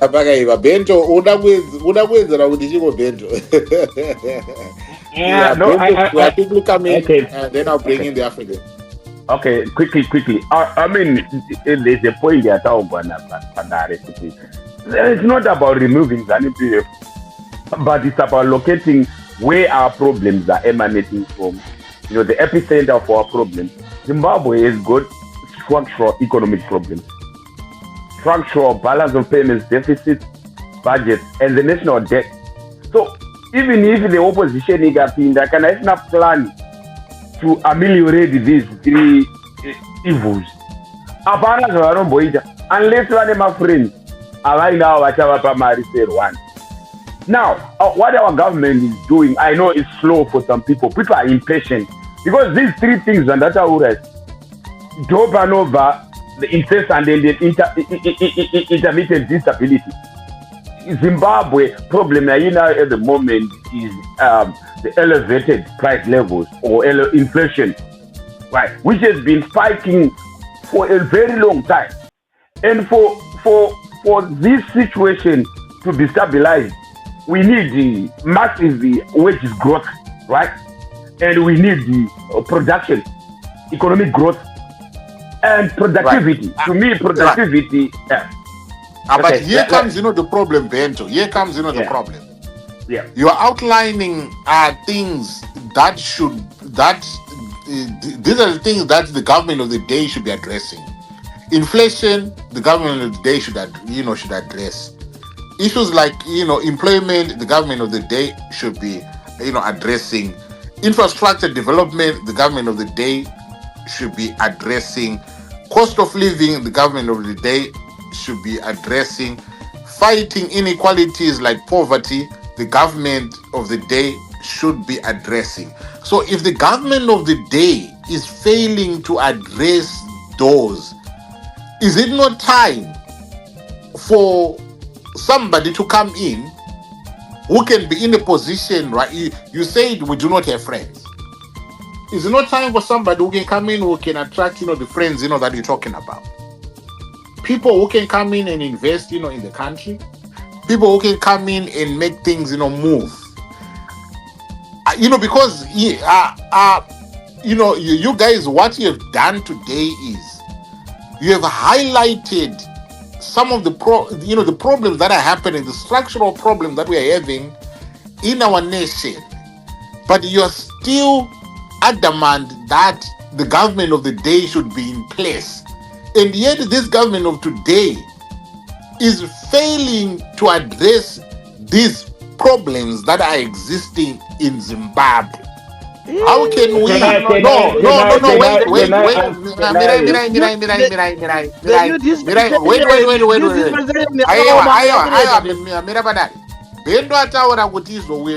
Apakaiva Bento, uda kuwedzera kuti chiko Bento. Yeah, no, People come in, okay, and then I'll bring okay, in the African. okay, quickly. I mean, there's a point that I'm gonna it's not about removing ZANU-PF, but it's about locating where our problems are emanating from. You know, the epicenter of our problems. Zimbabwe has got structural economic problems, structural balance of payments, deficit, budget, and the national debt. So even if the opposition igapinda, can I not plan to ameliorate these three evils? Apana zvavaromboita unless vane mafriends avainavo vachavapa mari serwanda. Now, what our government is doing, I know it's slow for some people. People are impatient because these three things and that are Dobanova, the incessant and the intermittent instability. Zimbabwe problem now at the moment is the elevated price levels or inflation, right, which has been spiking for a very long time. And for this situation to be stabilized, we need the massive wages growth, right? And we need the production, economic growth, and productivity. Right. To me, productivity. Right. Yeah. But here comes, the problem, Bento. Here comes, the problem. Yeah. You are outlining things that these are the things that the government of the day should be addressing. Inflation, the government of the day should address. Issues like, employment, the government of the day should be, addressing. Infrastructure development, the government of the day should be addressing. Cost of living, the government of the day should be addressing. Fighting inequalities like poverty, the government of the day should be addressing. So if the government of the day is failing to address those, is it not time for somebody to come in who can be in a position, right? You said we do not have friends. Is it not time for somebody who can come in who can attract, the friends, that you're talking about? People who can come in and invest, in the country. People who can come in and make things, move. Because, you guys, what you have done today is you have highlighted some of the the problems that are happening, the structural problems that we are having in our nation. But you're still adamant that the government of the day should be in place. And yet this government of today is failing to address these problems that are existing in Zimbabwe. How can we? We have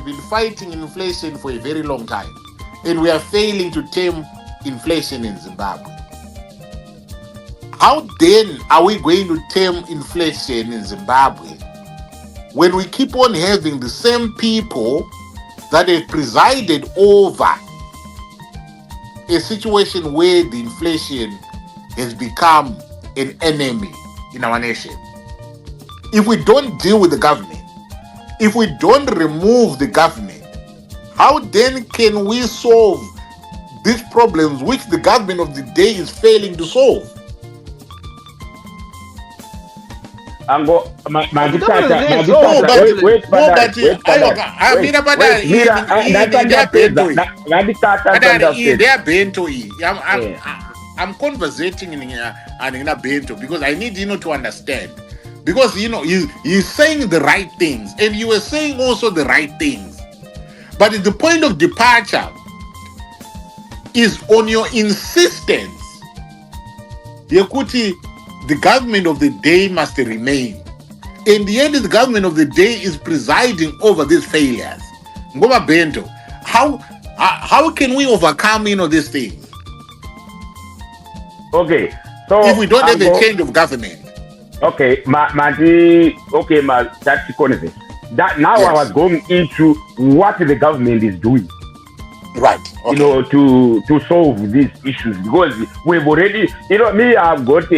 been fighting inflation for a very long time, and we are failing to tame inflation in Zimbabwe. How then are we going to tame inflation in Zimbabwe when we keep on having the same people that have presided over a situation where the inflation has become an enemy in our nation? If we don't deal with the government, if we don't remove the government, how then can we solve these problems which the government of the day is failing to solve? I'm conversating in a bento because I need to understand. Because he's saying the right things and you were saying also the right things. But the point of departure is on your insistence. Yekuti, the government of the day must remain. In the end, the government of the day is presiding over these failures. Ngoma Bento, how can we overcome these things? Okay, so if we don't have a change of government. Okay, that's conversation. That now yes. I was going into what the government is doing. Right. Okay. To solve these issues, because we've already, me, I've got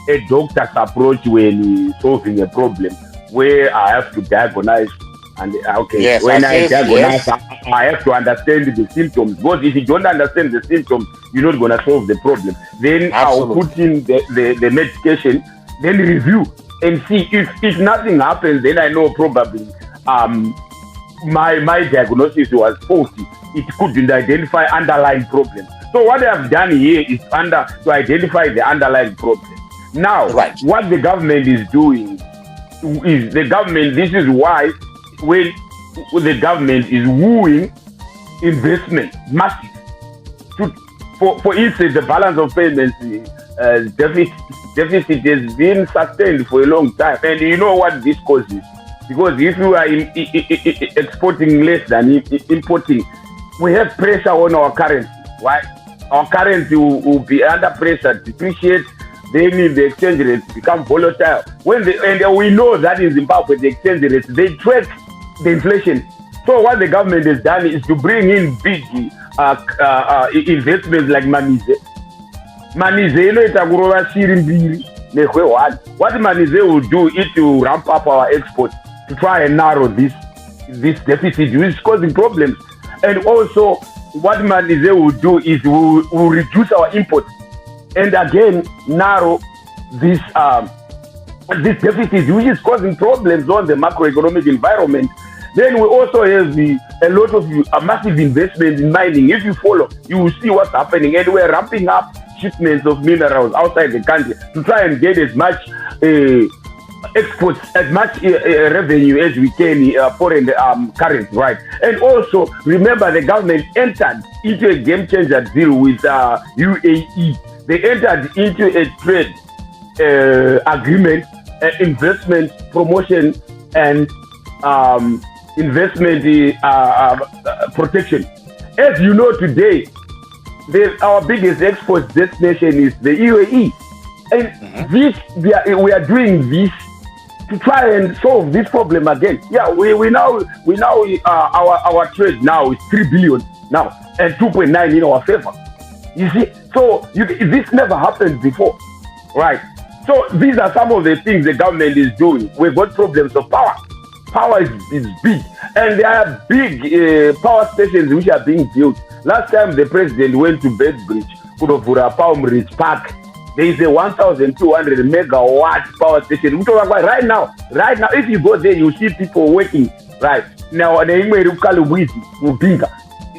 a doctor's approach when solving a problem, where I have to diagnose. And okay, Yes, when I assess, diagnose, yes, I have to understand the symptoms. Because if you don't understand the symptoms, you're not gonna solve the problem. Then I'll put absolutely. in the medication, then review and see if nothing happens. Then I know probably um my diagnosis was faulty. It couldn't identify underlying problems. So what I have done here is to identify the underlying problem. Now, Right. what the government is doing is the government. This is why when the government is wooing investment, massive. To, for instance, the balance of payments deficit has been sustained for a long time, and you know what this causes. Because if you are exporting less than importing, we have pressure on our currency. Right? Our currency will be under pressure, depreciate. Then the exchange rates become volatile. And we know that in Zimbabwe the exchange rates they track the inflation. So what the government has done is to bring in big investments like Manize. Manize inoita kurova shiri mbiri nehwehwani. What Manize will do is to ramp up our exports to try and narrow this deficit, which is causing problems. And also, what Manize will do is will reduce our imports, and again narrow this deficit, which is causing problems on the macroeconomic environment. Then we also have a lot of massive investment in mining. If you follow, you will see what's happening, and we're ramping up shipments of minerals outside the country to try and get as much exports, as much revenue as we can, foreign currency, right? And also, remember, the government entered into a game changer deal with UAE. They entered into a trade agreement, investment promotion, and investment protection. As you know today, our biggest export destination is the UAE. And this we are doing this to try and solve this problem again. Yeah, we now our trade now is 3 billion now and 2.9 in our favor. You see, so this never happened before, right? So these are some of the things the government is doing. We've got problems of power. Power is big, and there are big power stations which are being built. Last time the president went to Bedbridge, Kudovura Palm Ridge Park. There is a 1,200 megawatt power station. Right now, if you go there, you see people working. Right now,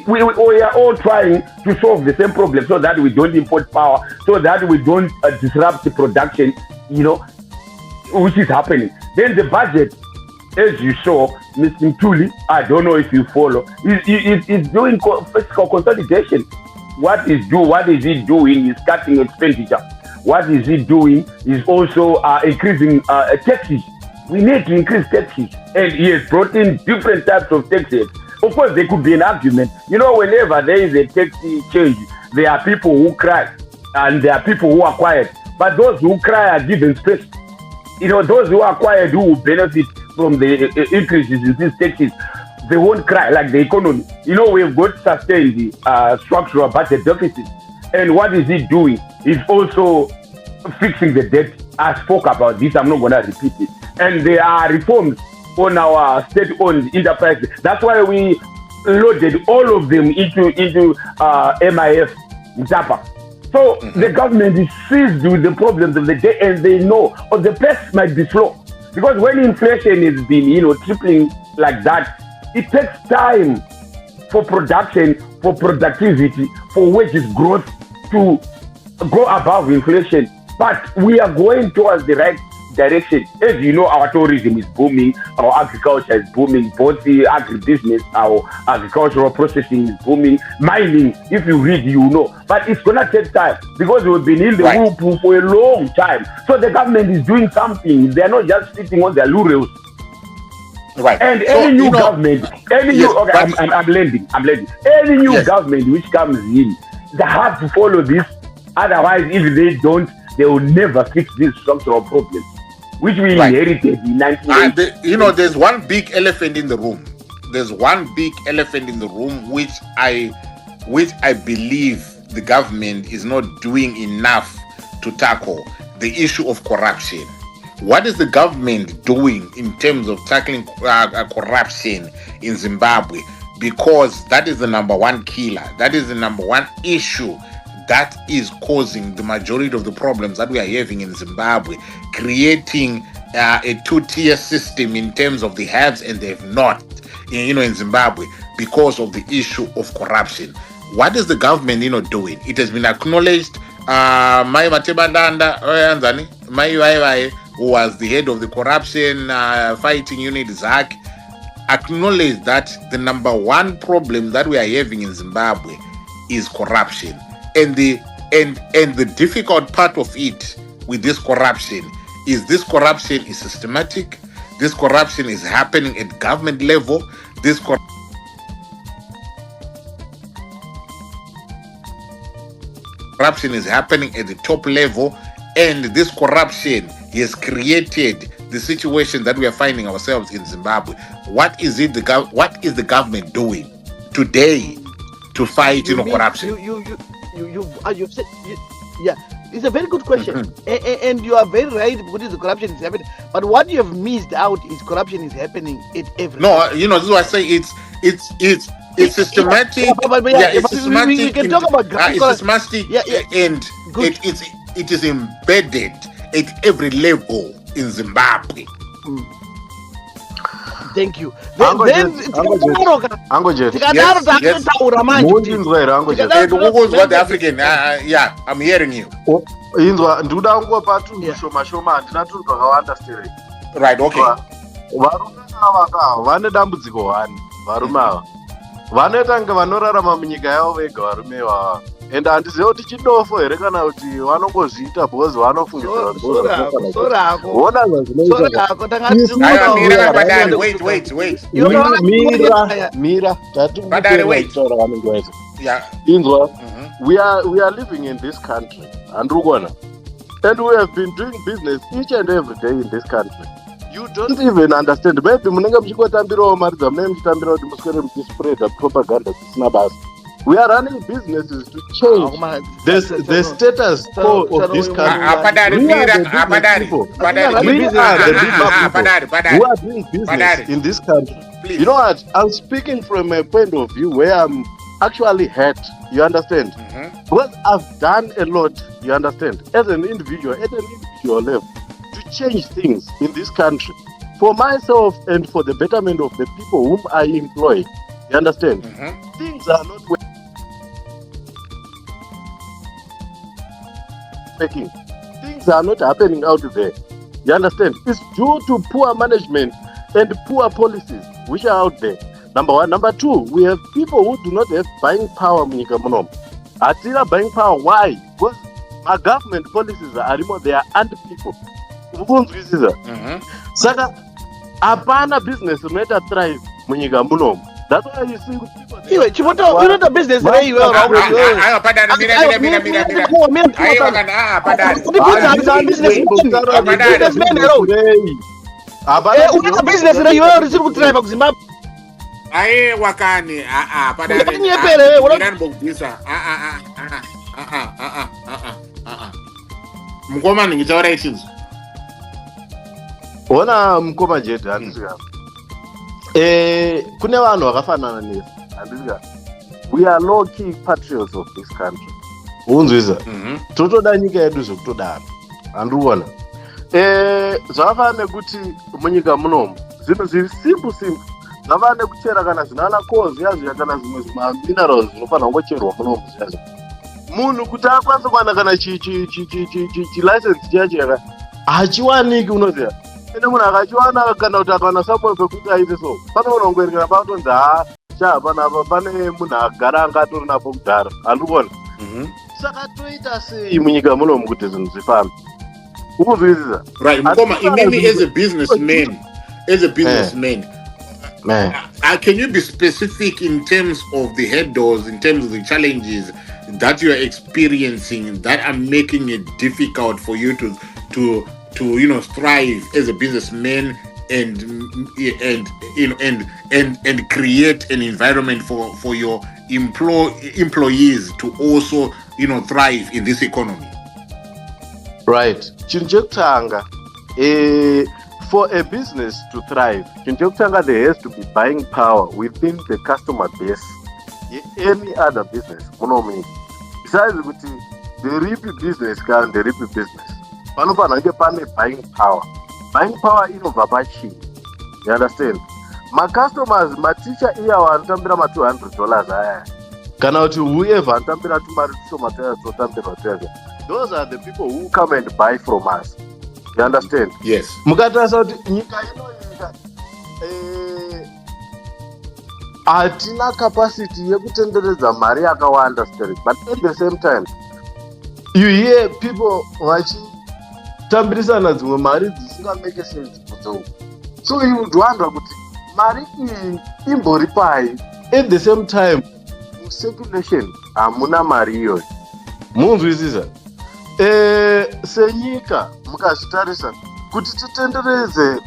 we are all trying to solve the same problem so that we don't import power, so that we don't disrupt the production. You know, which is happening. Then the budget, as you saw, Mr. Ntuli, I don't know if you follow, is doing fiscal consolidation. What is he doing? Is cutting expenditure. What is he doing? Is also increasing taxes. We need to increase taxes, and he has brought in different types of taxes. Of course, there could be an argument. You know, whenever there is a tax change, there are people who cry, and there are people who are quiet. But those who cry are given space. You know, those who are quiet, who will benefit from the increases in these taxes, they won't cry like the economy. You know, we've got sustained the structural budget deficit. And what is he doing? He's also fixing the debt. I spoke about this. I'm not going to repeat it. And there are reforms on our state-owned enterprises. That's why we loaded all of them into MIF, Zapa. So the government is seized with the problems of the day, and they know, the pace might be slow. Because when inflation has been, tripling like that, it takes time for production, for productivity, for wages growth to go above inflation. But we are going towards the right direction. As you know, our tourism is booming, our agriculture is booming, both the agribusiness, our agricultural processing is booming, mining, if you read, you know. But it's going to take time because we've been in the whirlpool for a long time. So the government is doing something. They're not just sitting on their laurels. Right. And So, any new government, I'm lending. Any new government which comes in, they have to follow this. Otherwise, if they don't, they will never fix these structural problems, which we inherited in 1980. There's one big elephant in the room. There's one big elephant in the room which I believe the government is not doing enough to tackle, the issue of corruption. What is the government doing in terms of tackling corruption in Zimbabwe? Because that is the number one killer. That is the number one issue that is causing the majority of the problems that we are having in Zimbabwe, creating a two-tier system in terms of the haves and the have-not, in Zimbabwe, because of the issue of corruption. What is the government, doing? It has been acknowledged. Mai Matebandanda, Mai who was the head of the corruption fighting unit, Zak, acknowledged that the number one problem that we are having in Zimbabwe is corruption. And the difficult part of it with this corruption is systematic. This corruption is happening at government level. This corruption is happening at the top level, and this corruption has created the situation that we are finding ourselves in Zimbabwe. What is the government doing today to fight corruption? You've said, yeah, it's a very good question. And you are very right, because the corruption is happening. But what you have missed out is corruption is happening at every. No, this is why I say it's systematic. It's systematic. We can talk about it's systematic, and it is embedded at every level in Zimbabwe. Thank you. What the African? Yeah, I'm hearing you. Right, okay. Vanotanga vanorarama munyika yavo vega varume ivava, and handiziva kuti chidofo here kana kuti vanongozviita because vanofungidzira inzwa, we are living in this country, and we have been doing business each and every day in this country. You don't even understand. Maybe munenge muchingotambirawo mari dzamunenge muchitambira kuti muswere muchispreada propaganda dzisina basa. We are running businesses to change the status quo of this country. We are doing business in this country. Please. You know what? I'm speaking from a point of view where I'm actually hurt. You understand? Because I've done a lot. You understand? At an individual level, to change things in this country for myself and for the betterment of the people whom I employ. You understand? Things are not working. Things are not happening out there. You understand? It's due to poor management and poor policies which are out there. Number one. Number two, we have people who do not have buying power. Atira buying power. Why? Because our government policies are remote. They are anti-people. Saka, apana business unoita thrive munyika munomu. That's why you see people. You know the business very well. Ona mukoma jetu handisika. Kune vanhu vakafanana nesu handisika. We are low key patriots of this country. Unzwisa. Totoda nyika yedu zvekutodaro. Handikuona. Zvakafanana nekuti munyika munomu zvinhu zviri simple. Zvakafanana nekuchera kana zvinana kozi yazvo kana zvimwe minerals zvinofanira kungocherwa munomu zvazvo. Munhu kuti akwanise kuwana kana license chacho hachiwaniki unoziva. Ene munhu akachiwana kana kuti akawana support pekuti aite so. Panoona kungoerekera patonzi panapa pane munhu agara anga atori napo kudhara. Handikuona. Saka toita sei munyika munomu kuti zvinhu zvifambe? Ukunzwisisa? Right, Mukoma, imemi as a businessman, can you be specific in terms of the hurdles, in terms of the challenges that you are experiencing that are making it difficult for you to strive as a businessman and create an environment for your employees to also thrive in this economy? right, chinhu chekutanga, for a business to thrive, chinhu chekutanga, there has to be buying power within the customer base any other business munomunyika. Besides kuti nderipi business kana nderipi business, panofanira kunge pane buying power. Buying power inobva pachii? You understand? Customers, maticha iya vanotambira $200 aya, kana kuti whoever anotambira tumari tushoma tuya totambirwa tuya, those are the people who come and buy from us. You understand? Yes. Mukatarisa kuti nyika inoita hatina capacity yekutenderedza mari yakawanda still, but at the same time you hear people vachitambirisana dzimwe mari dzisingamake sense kudzo. So you would wonder kuti mari iyi imbori pai. At the same time circulation hamuna mari iyoyo. Munzwisisa? Senyika mukazvitarisa kuti titenderedze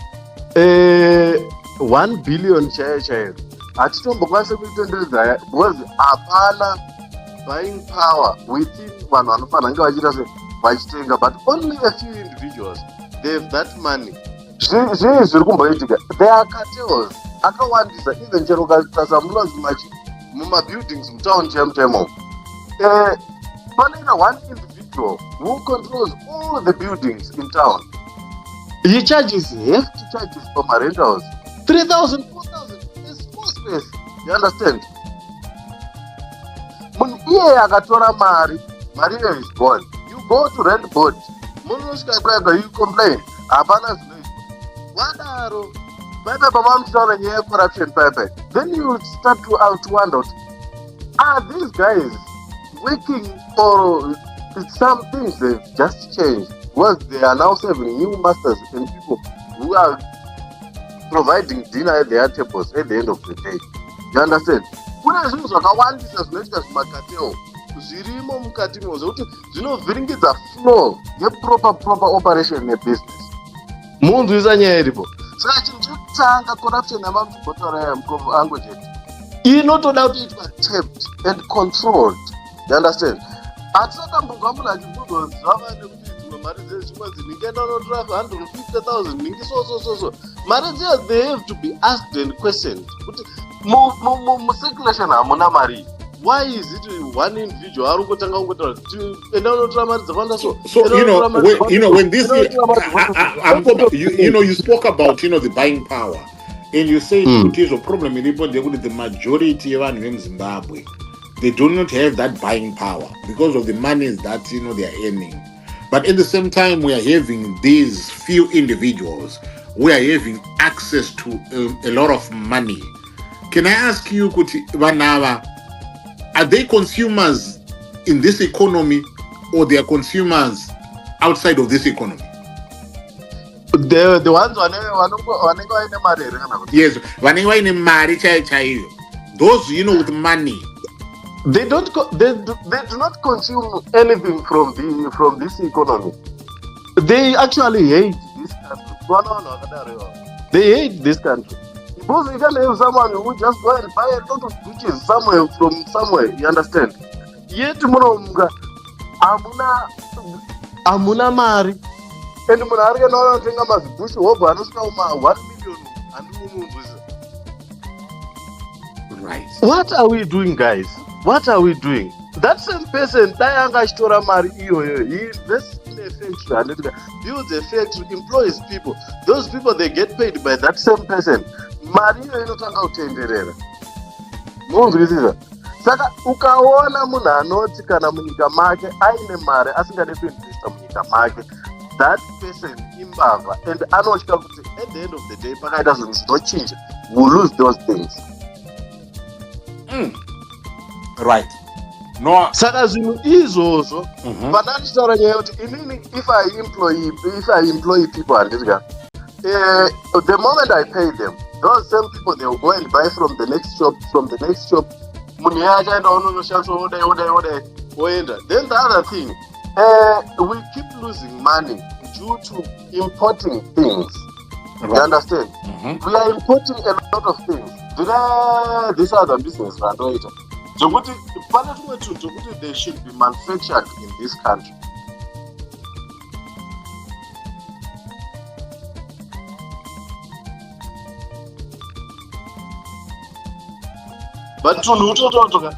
1 billion chaiyo hatitombokwanisa kuitenderedza because hapana buying power within vanhu vanofanira kunge vachiita vachitenga, but only a few individuals they have that money. Zvii zviri kumboitika, there are cartels akawandisa. Even chero ukatarisa mumabuildings mutown chaimo, panoita one individual who controls all the buildings in town. He charges hefty charges for my rentals, 3,000, 4,000, a small space. You understand? Munhu iye akatora mari iye is gone. You go to rent board, you complain, hapana zvinoizwa. Wadaro, paipai pamamuchitaura nyaya yecorruption paipai, then you start to wonder, are these guys working, or some things they've just changed? Because they are now serving new masters and people who are providing dinner at their tables at the end of the day. You understand? Kune zvinhu zvakawandisa zvinoitika zvimakateo zvirimo mukatimo zvokuti zvinovhiringidza flow yeproper operation yebusiness. Munzwisa nyaya iripo. Saka chinhu chekutanga corruption yamamuchigotaura yamukobvu angu chete inotoda kuitwa tapped and controlled. You understand? Hatisakambogwa munhu achibvunzwa zvava nekuti dzimwe mari dzezvimwenzi ndingenda unotora 150,000 ndingi so. Mari dziya they have to be asked and questioned. Kuti mucirculation hamuna mari. Why is it one individual ari kutanga kungotaura enda unotora mari dzakawanda so? So when this you spoke about the buying power, and you said it is a problem in the majority of Zimbabwe, they do not have that buying power because of the money that they are earning. But at the same time, we are having these few individuals who are having access to a lot of money. Can I ask you, Kuti Vanava, are they consumers in this economy, or they are consumers outside of this economy? The ones vanenge vaine mari here kana kuti? Yes, vanenge vaine mari chaiyo. Those with money. They do not consume anything from this economy. They actually hate this country. They hate this country. Because you can have someone who just go and buy a lot of Gucci somewhere from somewhere. You understand? Yet munomunga amuna mari. And munhu ari kana anotenga mazibhushi hobva anosvika 1 million andimumumbisa. Right. What are we doing, guys? What are we doing? That same person dai anga achitora mari iyoyo, he invests in a factory, builds a factory, employs people. Those people, they get paid by that same person. Mari iyoyo inotanga kutenderera. Munzwisisa? Saka ukaona munhu anoti kana munyika make aine mari asingade kuinvesta munyika make, that person imbavha, and anotya kuti at the end of the day pakaita zvinhu zvinochinja, will lose those things. Right. No. Saka zvinhu izvozvo pana ndichitaura nyaya yekuti inini if I employ people handidya, the moment I pay them, those same people, they will go and buy from the next shop. Munhu iye achaenda unonoshandiswa odai oenda. Then the other thing, we keep losing money due to importing things. Right. You understand? We are importing a lot of things. These are the business vanoita. So pane tumwe tunhu tokuti they should be manufactured in this country. but tunhu utototoka